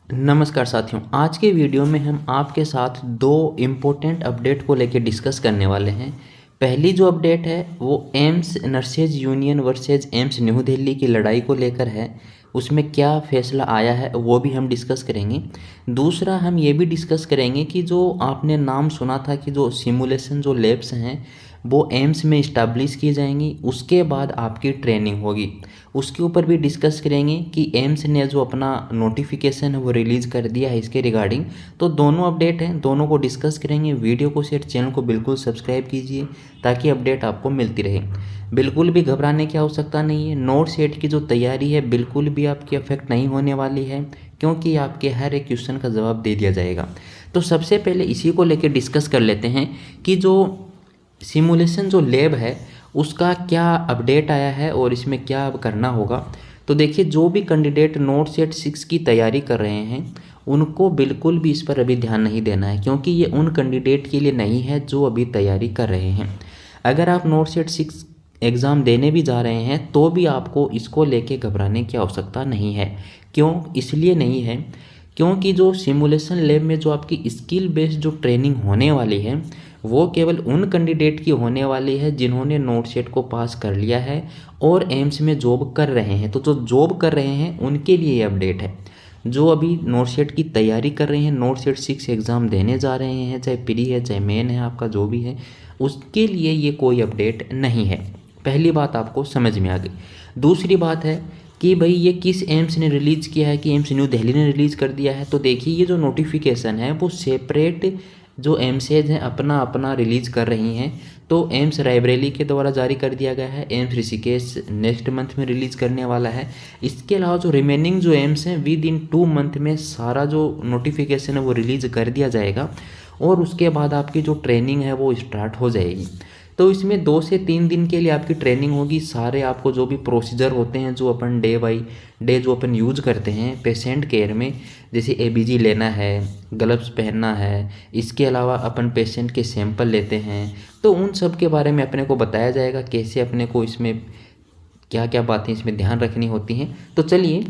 नमस्कार साथियों, आज के वीडियो में हम आपके साथ दो इम्पोर्टेंट अपडेट को लेकर डिस्कस करने वाले हैं। पहली जो अपडेट है वो AIIMS nurses union versus AIIMS new Delhi की लड़ाई को लेकर है। उसमें क्या फ़ैसला आया है वो भी हम डिस्कस करेंगे। दूसरा हम ये भी डिस्कस करेंगे कि जो आपने नाम सुना था कि जो सिमुलेशन जो लैब्स हैं वो एम्स में इस्टेब्लिश की जाएंगी, उसके बाद आपकी ट्रेनिंग होगी। उसके ऊपर भी डिस्कस करेंगे कि एम्स ने जो अपना नोटिफिकेशन है वो रिलीज़ कर दिया है इसके रिगार्डिंग। तो दोनों अपडेट हैं, दोनों को डिस्कस करेंगे। वीडियो को शेयर, चैनल को बिल्कुल सब्सक्राइब कीजिए ताकि अपडेट आपको मिलती रहे। बिल्कुल भी घबराने की आवश्यकता नहीं है। नोट सेट की जो तैयारी है बिल्कुल भी आपकी अफेक्ट नहीं होने वाली है, क्योंकि आपके हर एक क्वेश्चन का जवाब दे दिया जाएगा। तो सबसे पहले इसी को लेकर डिस्कस कर लेते हैं कि जो सिमुलेशन जो लैब है उसका क्या अपडेट आया है और इसमें क्या करना होगा। तो देखिए, जो भी कैंडिडेट नोट सेट 6 की तैयारी कर रहे हैं उनको बिल्कुल भी इस पर अभी ध्यान नहीं देना है, क्योंकि ये उन कैंडिडेट के लिए नहीं है जो अभी तैयारी कर रहे हैं। अगर आप नोट सेट 6 एग्ज़ाम देने भी जा रहे हैं तो भी आपको इसको लेके घबराने की आवश्यकता नहीं है। क्यों? इसलिए नहीं है क्योंकि जो सिमुलेशन लैब में जो आपकी स्किल बेस्ड जो ट्रेनिंग होने वाली है वो केवल उन कैंडिडेट की होने वाली है जिन्होंने नोट सेट को पास कर लिया है और एम्स में जॉब कर रहे हैं। तो जो जॉब कर रहे हैं उनके लिए ये अपडेट है। जो अभी नोट सेट की तैयारी कर रहे हैं, नोट सेट 6 एग्ज़ाम देने जा रहे हैं, चाहे प्री है चाहे मेन है, आपका जो भी है, उसके लिए ये कोई अपडेट नहीं है। पहली बात आपको समझ में आ गई। दूसरी बात है कि भाई ये किस एम्स ने रिलीज़ किया है, कि एम्स न्यू दिल्ली ने रिलीज़ कर दिया है। तो देखिए, ये जो नोटिफिकेशन है वो सेपरेट जो एम्सेज हैं अपना अपना रिलीज़ कर रही हैं। तो एम्स रायबरेली के द्वारा जारी कर दिया गया है, एम्स ऋषिकेश नेक्स्ट मंथ में रिलीज़ करने वाला है। इसके अलावा जो रिमेनिंग जो एम्स हैं विद इन 2 मंथ में सारा जो नोटिफिकेशन है वो रिलीज़ कर दिया जाएगा और उसके बाद आपकी जो ट्रेनिंग है वो स्टार्ट हो जाएगी। तो इसमें 2 से 3 दिन के लिए आपकी ट्रेनिंग होगी। सारे आपको जो भी प्रोसीजर होते हैं जो अपन डे बाई डे जो अपन यूज करते हैं पेशेंट केयर में, जैसे एबीजी लेना है, ग्लव्स पहनना है, इसके अलावा अपन पेशेंट के सैंपल लेते हैं, तो उन सब के बारे में अपने को बताया जाएगा कैसे अपने को इसमें क्या क्या बातें इसमें ध्यान रखनी होती हैं। तो चलिए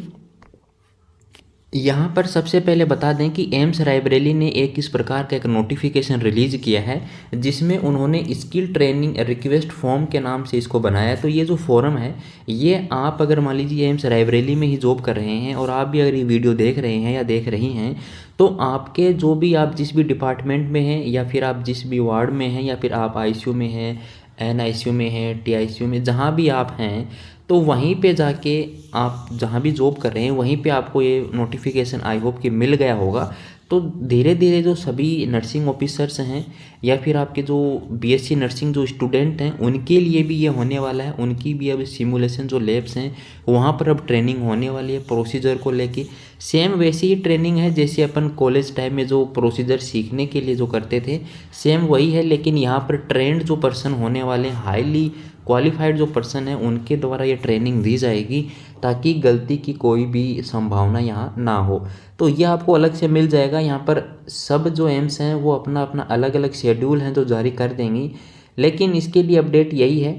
यहाँ पर सबसे पहले बता दें कि एम्स रायबरेली ने इस प्रकार का एक नोटिफिकेशन रिलीज़ किया है जिसमें उन्होंने स्किल ट्रेनिंग रिक्वेस्ट फॉर्म के नाम से इसको बनाया। तो ये जो फॉर्म है ये आप अगर मान लीजिए एम्स रायबरेली में ही जॉब कर रहे हैं और आप भी अगर ये वीडियो देख रहे हैं या देख रही हैं, तो आपके जो भी आप जिस भी डिपार्टमेंट में हैं या फिर आप जिस भी वार्ड में हैं या फिर आप आईसीयू में हैं, एनआईसीयू में हैं, टीआईसीयू में, जहाँ भी आप हैं, तो वहीं पे जाके आप जहाँ भी जॉब कर रहे हैं वहीं पे आपको ये नोटिफिकेशन आई होप कि मिल गया होगा। तो धीरे धीरे जो सभी नर्सिंग ऑफिसर्स हैं या फिर आपके जो बीएससी नर्सिंग जो स्टूडेंट हैं उनके लिए भी ये होने वाला है। उनकी भी अब सिमुलेशन जो लैब्स हैं वहाँ पर अब ट्रेनिंग होने वाली है प्रोसीजर को लेके। सेम वैसी ही ट्रेनिंग है जैसे अपन कॉलेज टाइम में जो प्रोसीजर सीखने के लिए जो करते थे, सेम वही है। लेकिन यहाँ पर ट्रेंड जो पर्सन होने वाले, हाईली क्वालिफाइड जो पर्सन है, उनके द्वारा ये ट्रेनिंग दी जाएगी ताकि गलती की कोई भी संभावना यहाँ ना हो। तो ये आपको अलग से मिल जाएगा। यहाँ पर सब जो एम्स हैं वो अपना अपना अलग अलग शेड्यूल हैं जो जारी कर देंगी। लेकिन इसके लिए अपडेट यही है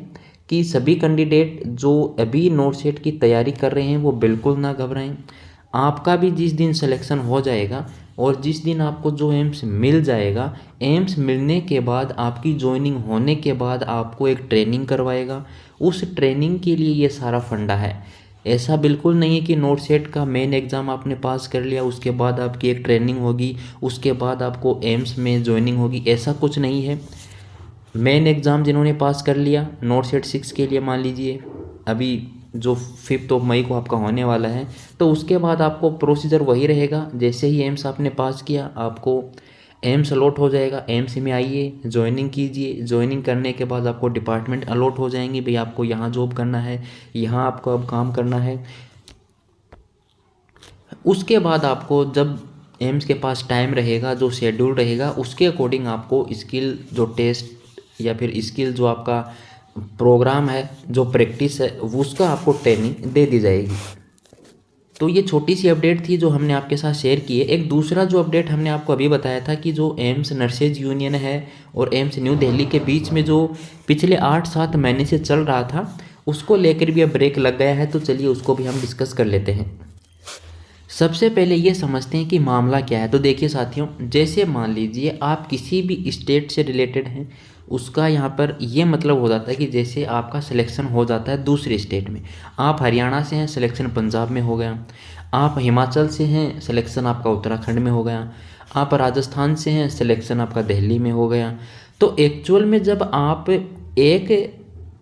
कि सभी कैंडिडेट जो अभी नोट सेट की तैयारी कर रहे हैं वो बिल्कुल ना घबराएं। आपका भी जिस दिन सिलेक्शन हो जाएगा और जिस दिन आपको जो एम्स मिल जाएगा, एम्स मिलने के बाद आपकी ज्वाइनिंग होने के बाद आपको एक ट्रेनिंग करवाएगा। उस ट्रेनिंग के लिए ये सारा फंडा है। ऐसा बिल्कुल नहीं है कि नोट सेट का मेन एग्ज़ाम आपने पास कर लिया उसके बाद आपकी एक ट्रेनिंग होगी, उसके बाद आपको एम्स में ज्वाइनिंग होगी, ऐसा कुछ नहीं है। मेन एग्ज़ाम जिन्होंने पास कर लिया नोट सेट 6 के लिए, मान लीजिए अभी जो 5 मई को आपका होने वाला है, तो उसके बाद आपको प्रोसीजर वही रहेगा। जैसे ही एम्स आपने पास किया आपको एम्स अलॉट हो जाएगा, एम्स में आइए, ज्वाइनिंग कीजिए। ज्वाइनिंग करने के बाद आपको डिपार्टमेंट अलॉट हो जाएंगे, भाई आपको यहाँ जॉब करना है, यहाँ आपको अब काम करना है। उसके बाद आपको जब एम्स के पास टाइम रहेगा, जो शेड्यूल रहेगा, उसके अकॉर्डिंग आपको स्किल जो टेस्ट या फिर स्किल जो आपका प्रोग्राम है, जो प्रैक्टिस है, उसका आपको ट्रेनिंग दे दी जाएगी। तो ये छोटी सी अपडेट थी जो हमने आपके साथ शेयर की है। एक दूसरा जो अपडेट हमने आपको अभी बताया था कि जो एम्स नर्सेज यूनियन है और एम्स न्यू दिल्ली के बीच में जो पिछले 8-7 महीने से चल रहा था उसको लेकर भी अब ब्रेक लग गया है। तो चलिए उसको भी हम डिस्कस कर लेते हैं। सबसे पहले ये समझते हैं कि मामला क्या है। तो देखिए साथियों, जैसे मान लीजिए आप किसी भी स्टेट से रिलेटेड हैं, उसका यहाँ पर ये मतलब हो जाता है कि जैसे आपका सिलेक्शन हो जाता है दूसरे स्टेट में। आप हरियाणा से हैं, सिलेक्शन पंजाब में हो गया। आप हिमाचल से हैं, सिलेक्शन आपका उत्तराखंड में हो गया। आप राजस्थान से हैं, सिलेक्शन आपका दिल्ली में हो गया। तो एक्चुअल में जब आप एक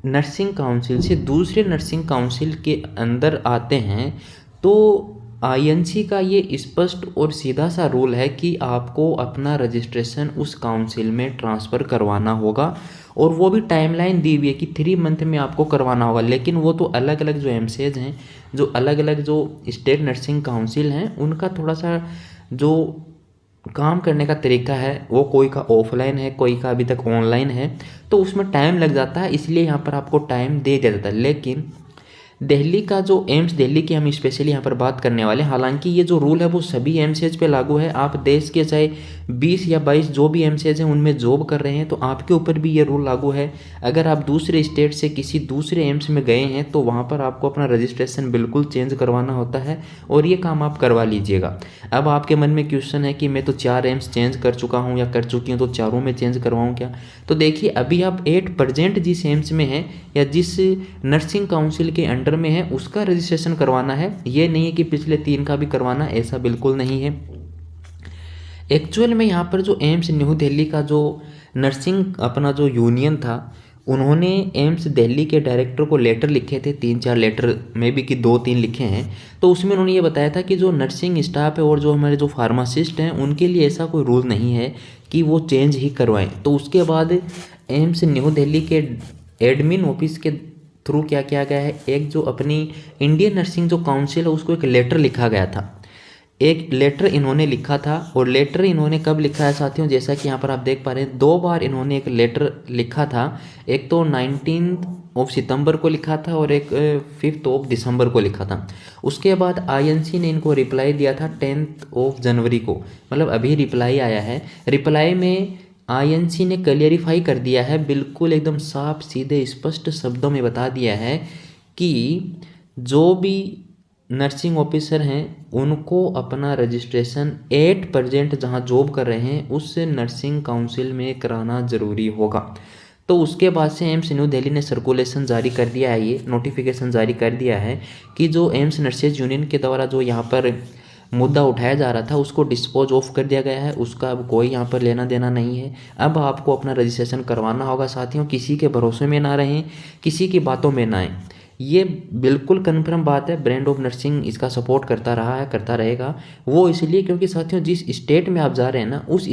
नर्सिंग काउंसिल से दूसरे नर्सिंग काउंसिल के अंदर आते हैं तो आईएनसी का ये स्पष्ट और सीधा सा रूल है कि आपको अपना रजिस्ट्रेशन उस काउंसिल में ट्रांसफ़र करवाना होगा, और वो भी टाइमलाइन दी हुई है कि 3 मंथ में आपको करवाना होगा। लेकिन वो तो अलग अलग जो एमसीएज हैं, जो अलग अलग जो स्टेट नर्सिंग काउंसिल हैं, उनका थोड़ा सा जो काम करने का तरीका है वो कोई का ऑफलाइन है, कोई का अभी तक ऑनलाइन है, तो उसमें टाइम लग जाता है, इसलिए यहाँ पर आपको टाइम दे दिया जाता है। लेकिन दिल्ली का जो एम्स दिल्ली की हम स्पेशली यहाँ पर बात करने वाले हैं। हालांकि ये जो रूल है वो सभी एमसीएच पे लागू है। आप देश के चाहे 20 या 22 जो भी एमसीएच हैं उनमें जॉब कर रहे हैं तो आपके ऊपर भी ये रूल लागू है। अगर आप दूसरे स्टेट से किसी दूसरे एम्स में गए हैं तो वहाँ पर आपको अपना रजिस्ट्रेशन बिल्कुल चेंज करवाना होता है, और ये काम आप करवा लीजिएगा। अब आपके मन में क्वेश्चन है कि मैं तो 4 एम्स चेंज कर चुका हूँ या कर चुकी हूँ, तो चारों में चेंज करवाऊँ क्या? तो देखिए, अभी आप एट प्रेजेंट जिस एम्स में हैं या जिस नर्सिंग काउंसिल के अंडर में है उसका रजिस्ट्रेशन करवाना है। ये नहीं है कि पिछले 3 का भी करवाना, ऐसा बिल्कुल नहीं है। एक्चुअल में यहाँ पर जो एम्स न्यू दिल्ली का जो नर्सिंग अपना जो यूनियन था, उन्होंने एम्स दिल्ली के डायरेक्टर को लेटर लिखे थे, 3-4 लेटर में भी कि 2-3 लिखे हैं। तो उसमें उन्होंने ये बताया था कि जो नर्सिंग स्टाफ है और जो हमारे जो फार्मासिस्ट हैं उनके लिए ऐसा कोई रूल नहीं है कि वो चेंज ही करवाएं। तो उसके बाद एम्स न्यू दिल्ली के एडमिन ऑफिस के थ्रू क्या किया गया है, एक जो अपनी इंडियन नर्सिंग जो काउंसिल है उसको एक लेटर लिखा गया था। एक लेटर इन्होंने लिखा था, और लेटर इन्होंने कब लिखा है साथियों, जैसा कि यहाँ पर आप देख पा रहे हैं 2 बार इन्होंने एक लेटर लिखा था। एक तो 19 सितंबर को लिखा था और एक 5 दिसंबर को लिखा था। उसके बाद आईएनसी ने इनको रिप्लाई दिया था 10 जनवरी को, मतलब अभी रिप्लाई आया है। रिप्लाई में आईएनसी ने क्लियरिफाई कर दिया है, बिल्कुल एकदम साफ सीधे स्पष्ट शब्दों में बता दिया है कि जो भी नर्सिंग ऑफिसर हैं उनको अपना रजिस्ट्रेशन एट प्रेजेंट जहां जॉब कर रहे हैं उस नर्सिंग काउंसिल में कराना ज़रूरी होगा। तो उसके बाद से एम्स न्यू दिल्ली ने सर्कुलेशन जारी कर दिया है, ये नोटिफिकेशन जारी कर दिया है कि जो एम्स नर्सेज यूनियन के द्वारा जो यहाँ पर मुद्दा उठाया जा रहा था उसको डिस्पोज ऑफ कर दिया गया है, उसका अब कोई यहाँ पर लेना देना नहीं है। अब आपको अपना रजिस्ट्रेशन करवाना होगा साथियों, किसी के भरोसे में ना रहें, किसी की बातों में ना आए। ये बिल्कुल कन्फर्म बात है, ब्रांड ऑफ नर्सिंग इसका सपोर्ट करता रहा है, करता रहेगा। वो इसलिए क्योंकि साथियों जिस स्टेट में आप जा रहे हैं ना, उस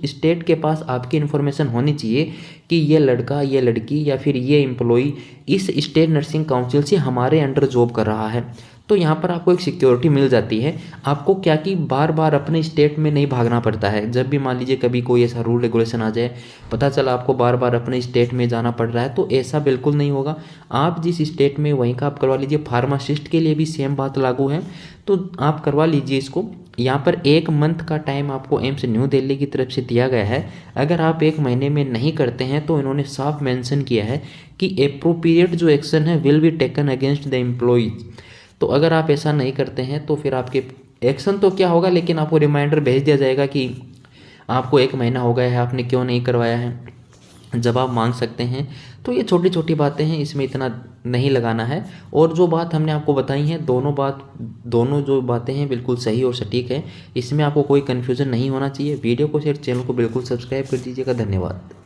स्टेट के पास आपकी इन्फॉर्मेशन होनी चाहिए कि ये लड़का, ये लड़की या फिर ये एम्प्लॉई इस स्टेट नर्सिंग काउंसिल से हमारे अंडर जॉब कर रहा है। तो यहाँ पर आपको एक सिक्योरिटी मिल जाती है। आपको क्या कि बार बार अपने स्टेट में नहीं भागना पड़ता है। जब भी मान लीजिए कभी कोई ऐसा रूल रेगुलेशन आ जाए, पता चला आपको बार बार अपने स्टेट में जाना पड़ रहा है, तो ऐसा बिल्कुल नहीं होगा। आप जिस स्टेट में वहीं का आप करवा लीजिए। फार्मासिस्ट के लिए भी सेम बात लागू है, तो आप करवा लीजिए इसको। यहाँ पर 1 मंथ का टाइम आपको एम्स न्यू दिल्ली की तरफ से दिया गया है। अगर आप 1 महीने में नहीं करते हैं तो इन्होंने साफ मेंशन किया है कि एप्रोप्रिएट जो एक्शन है will be taken against the employees. तो अगर आप ऐसा नहीं करते हैं तो फिर आपके एक्शन तो क्या होगा, लेकिन आपको रिमाइंडर भेज दिया जाएगा कि आपको 1 महीना हो गया है, आपने क्यों नहीं करवाया है, जवाब मांग सकते हैं। तो ये छोटी छोटी बातें हैं, इसमें इतना नहीं लगाना है। और जो बात हमने आपको बताई है, दोनों जो बातें हैं बिल्कुल सही और सटीक है। इसमें आपको कोई कन्फ्यूज़न नहीं होना चाहिए। वीडियो को शेयर, चैनल को बिल्कुल सब्सक्राइब कर दीजिएगा। धन्यवाद।